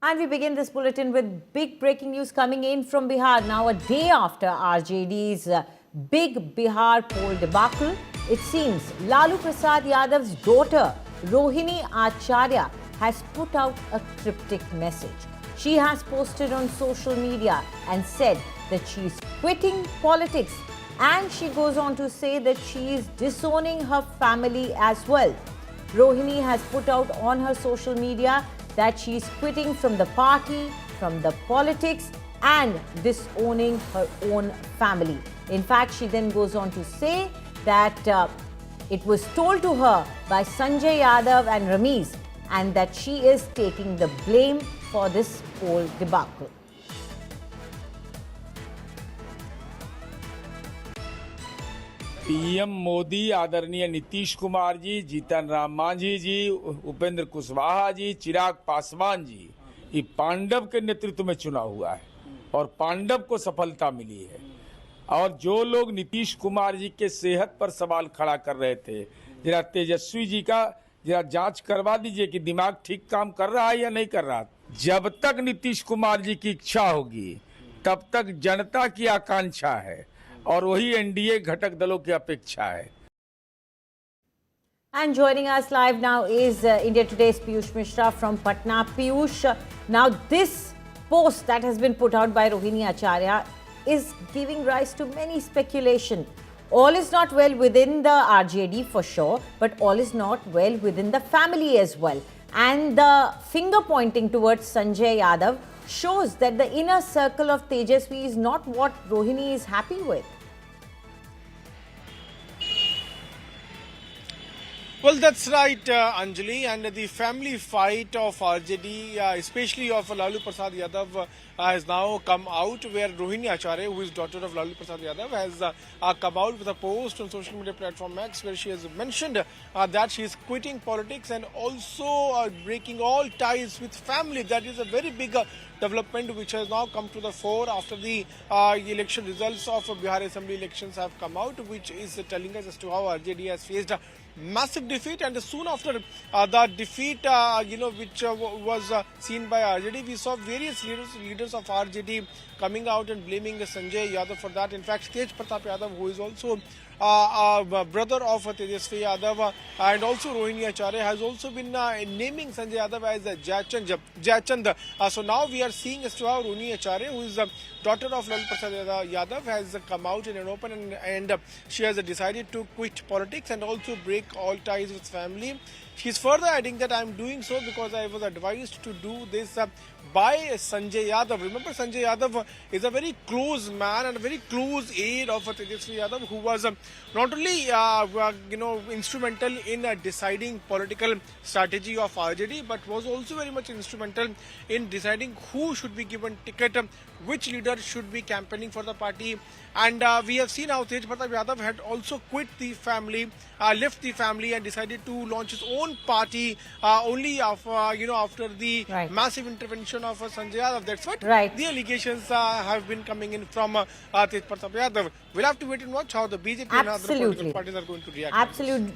And we begin this bulletin with big breaking news coming in from Bihar. Now, a day after RJD's big Bihar poll debacle, it seems Lalu Prasad Yadav's daughter, Rohini Acharya, has put out a cryptic message. She has posted on social media and said that she is quitting politics. And she goes on to say that she is disowning her family as well. Rohini has put out on her social media that she is quitting from the party, from the politics, and disowning her own family. In fact, she then goes on to say that it was told to her by Sanjay Yadav and Ramiz, and that she is taking the blame for this whole debacle. PM Modi, आदरणीय नीतीश कुमार जी, जीतन राम मांझी जी, उपेंद्र कुशवाहा जी, चिराग पासवान जी, ये पांडव के नेतृत्व में चुना हुआ है और पांडव को सफलता मिली है। और जो लोग नीतीश कुमार जी के सेहत पर सवाल खड़ा कर रहे थे, जरा तेजस्वी जी का जरा जांच करवा दीजिए कि दिमाग ठीक काम कर रहा है या नहीं कर रहा। जब तक नीतीश कुमार जी की इच्छा होगी, तब तक जनता की आकांक्षा है और वही एनडीए घटक दलों की अपेक्षा है। And joining us live now is India Today's Piyush Mishra from Patna. Piyush, now this post that has been put out by Rohini Acharya is giving rise to many speculation. All is not well within the RJD for sure, but all is not well within the family as well. And the finger pointing towards Sanjay Yadav shows that the inner circle of Tejasvi is not what Rohini is happy with. Well, that's right, Anjali, and the family fight of RJD, especially of Lalu Prasad Yadav, has now come out, where Rohini Acharya, who is daughter of Lalu Prasad Yadav, has come out with a post on social media platform X, where she has mentioned that she is quitting politics and also breaking all ties with family. That is a very big development which has now come to the fore after the election results of Bihar Assembly elections have come out, which is telling us as to how RJD has faced a massive defeat. And soon after the defeat, which was seen by RJD, we saw various leaders of RJD coming out and blaming Sanjay Yadav for that. In fact, Tej Pratap Yadav, who is also brother of Tejasvi Yadav, and also Rohini Acharya, has also been naming Sanjay Yadav as Jaichand. So now we are seeing as to how Rohini Acharya, who is the daughter of Lalu Prasad Yadav, has come out in an open and she has decided to quit politics and also break all ties with family. She is further adding that I am doing so because I was advised to do this by Sanjay Yadav. Remember, Sanjay Yadav is a very close man and a very close aide of Tejasvi Yadav, who was not only instrumental in deciding political strategy of RJD, but was also very much instrumental in deciding who should be given ticket, which leader should be campaigning for the party. And we have seen how Tej Pratap Yadav had also quit the family, left the family, and decided to launch his own party only after the massive intervention of Sanjay Yadav. That's what the allegations have been coming in from Tej Pratap Yadav. We'll have to wait and watch how the BJP and other political parties are going to react. Absolutely.